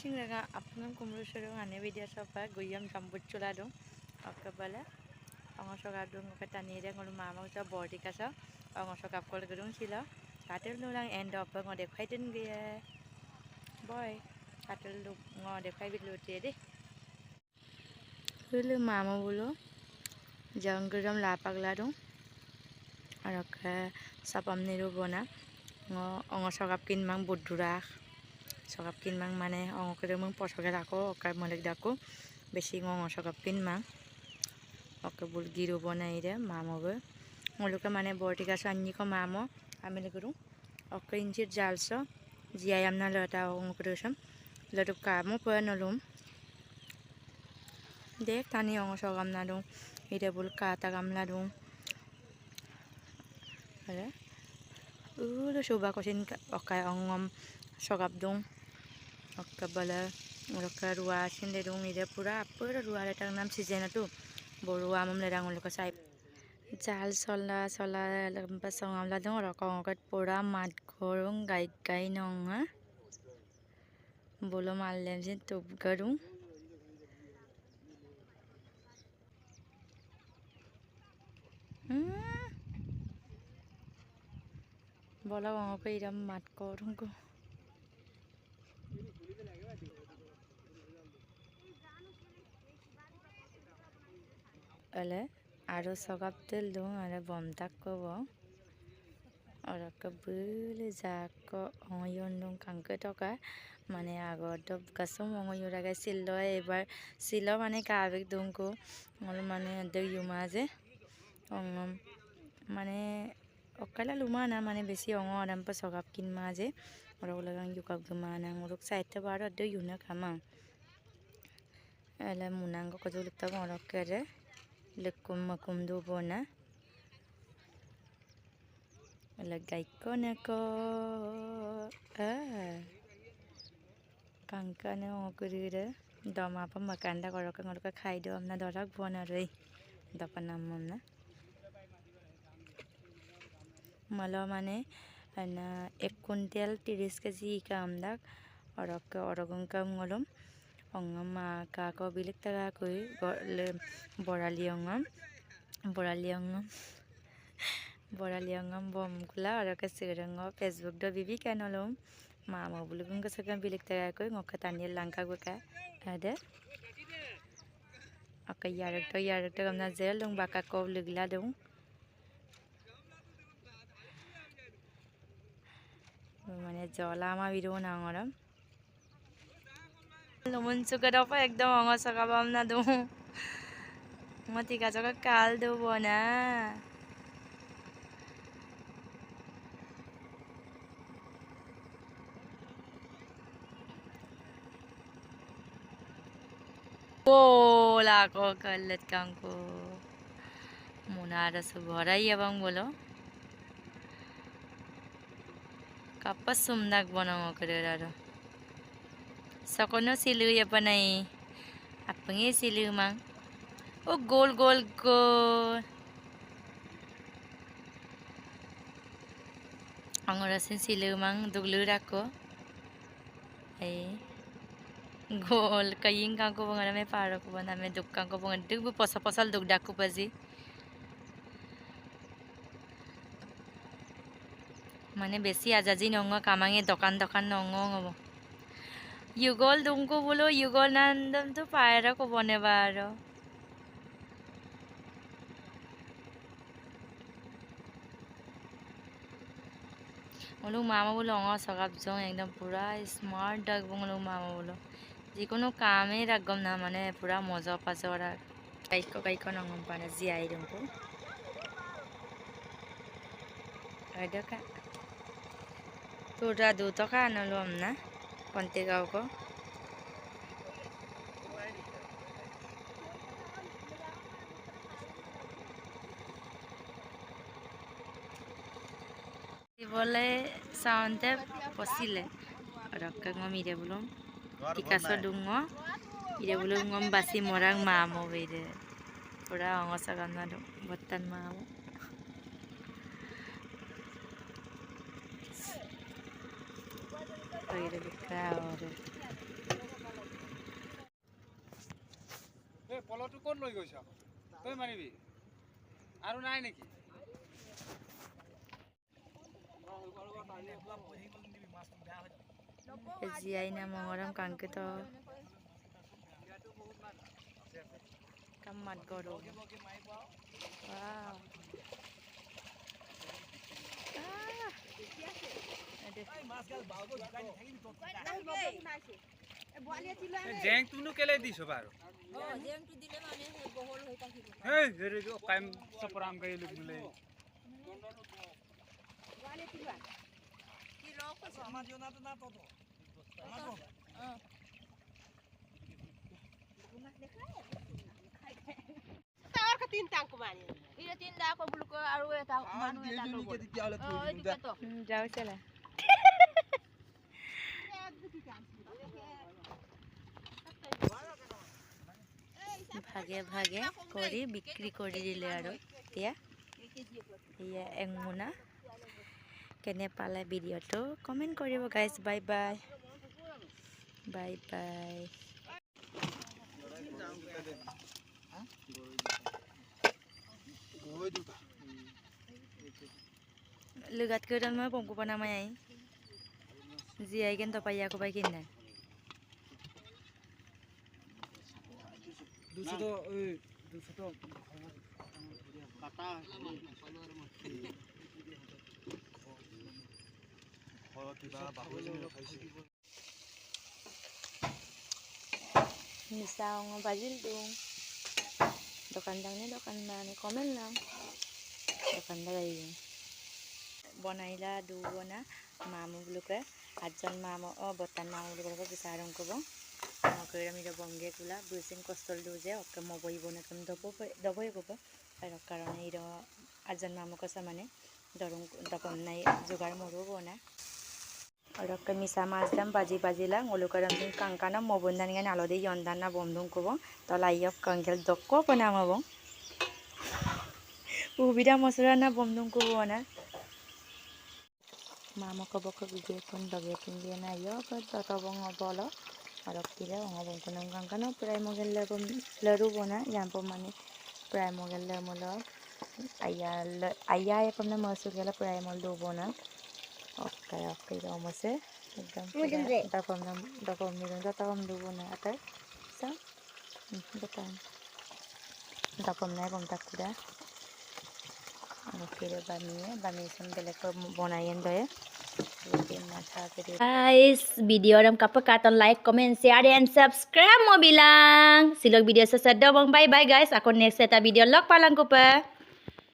singraga apnang kumru suru ane video sopa guyam jambut chula dong akabala ang sokap dong katani re ngolu mama uta body kasa ang sokap kol gedung sila katel nulang end up ngo dekhai den ge boy katel lu ngo dekhai bit lu te de lu mama bolo janggram la pagla dong araka sapam niru bona ngo ang sokap kin mang budura sokap kin mang mane ang kere mang posoke dako okar molek dako beshi ngo sokap kin mang oke bul giru bonai re mamo be ngoluka mane bortika sanni ko mamo amele guru oke injir jalso jiayam na lota ong kurusam lotu kamo panolum dek tani ong sogam na dong ide bul kata gamla dong ale ulo coba kosin okai ongom sogap dong oke bala oke ruasin de dong ide pura apa ruare tang nam season tu boru amam ledang ngoluka sai jal sola sola pasong amla dong rokong kat pura mat gorong gai gai nong ha bolo malem sin tup garung bola gong ko iram mat gorong ko ale aro sokap tel dong are bom tak ko bo ora kabule jako oyon dong kangke toka মানে আগত গাছো মঙয়ুরা গাই ছিল এবার ছিল মানে কাবেক দংকো মানে দেখ ইউমা যে অঙম মানে অকালা লুমা না মানে বেশি অঙ আরাম পা সগাপ কিন মা যে ওরা লাগাং ইউকাব গমা না ওরক সাইতে বার দে ইউনা খামা এলা মুনাঙ্গ কত লিখতা গরক করে লেকুম মকুম দু বনা এলা GEICO Nako Kangkane ogurire doma apa makanda korok ngorok khai do amna dorak bona rei dapan namam na malo mane ana 1 quintal 30 KG কামdak orok orogon kam ngolom ongama ka ko bilik taga koi boraliongam bom kula orok sirango facebook do bibi kanolom mama bulung ke sakam bilik taga koi ngok tani langka guka ada akai yarak to gamna zel dong baka ko lugla dong মানে জলা মা বিরো না ngorem লমন সুকা দপা একদম অঙ্গ সকাবাম না দো মতি কাজকা কাল দেব না bola ko kalat kangko munara subharai abang bolo kapas sumnak bonang okerara sakono silu ya panai apnge silu mang oh gol gol gol angorasin silu mang duglu rako ai gol kayin kangko bangana me paro ko bana me dukkan ko bangan dug posa posal dug dakku paji মানে বেশি আজাজি নঙ্গ কামাঙে দোকান দোকান নঙ্গ হব ইউগল দুমকো বলো ইউগল নান্দম তো পায়রা কো বনে বারো ওলো মামা বলো অঙ্গ সকাপ জং একদম পুরা স্মার্ট ডাক বলো মামা বলো যিকোনো কামে রাখগম না মানে পুরা মজা পাছে ওরা গাইকো নঙ্গম পানা জিয়াই দমকো আইডকা Tura duto ka ano luam na konti gaw ko bole saunte posile orok ngom ire bulum tikaso dungo ire bulum ngom basi morang mamo bere pura ongo sagana do botan mamo Oire, পলটো কোন লৈ গৈছ তই মাৰিবি আৰু নাই নেকি জিয়াই না মঙৰাম কাংকিত কামাত গৰু জেং তুনো কেলে দিছ বাৰু জেংটো দিলে মানে বহল হৈ থাকিব এই হেৰি কাম সপৰাম গাই লগ বুলে কি ৰখ আছে আমাৰ জনাটো না ততো তাৰ কা তিন টাং কুমানি ইৰে তিন দা কো বুলক আৰু এটা মানুহ এটা লব যাও চলা ভাগে ভাগে কৰি বিক্ৰী কৰি দিলে আৰু এতিয়া এয়া এক মোনা কেনে পালে ভিডিঅ'টো কমেণ্ট কৰিব guys bye bye bye bye lugat ke dan mah pongku pa namanya ay ziyay kan topaya ko ba kinna দুশো তো কাটা misal ngobajil dong dokan dangnya dokan mana komen lang dokan lagi bonaila dua na mamu buluke ajan mamu oh botan mamu buluke bisa arong ko bong kira mira bongge kula busin kostol doje oke mau boy bona kam dobo ko ba pero karena iro ajan mamu ko samane dorong dapam nai jugar moru bona और के मिसा माछ दाम बाजी बाजी ला ngulukaram din kangkana mobondan ngan alode yondan na bomdung ko to laiyop kangkel dokko pona mabong ubida mosra na bomdung ko bona mama ko boko video pun doge pun dia na yo ko to bong bolo arok tira ngobong kunang kangkana prai mogel leru bona jampo mane prai mogel le molo aya ya pamna masu gela prai mol do bona oke itu masih एकदम दपम मिलन दपम दुबो ना आता सा दपम नाय बम ताकुदा oke bami sem belek bonayen doye guys video ram kapag katon like comment share and subscribe mo bilang silog video sa sadobong bye bye guys ako next eta video log palang ko pa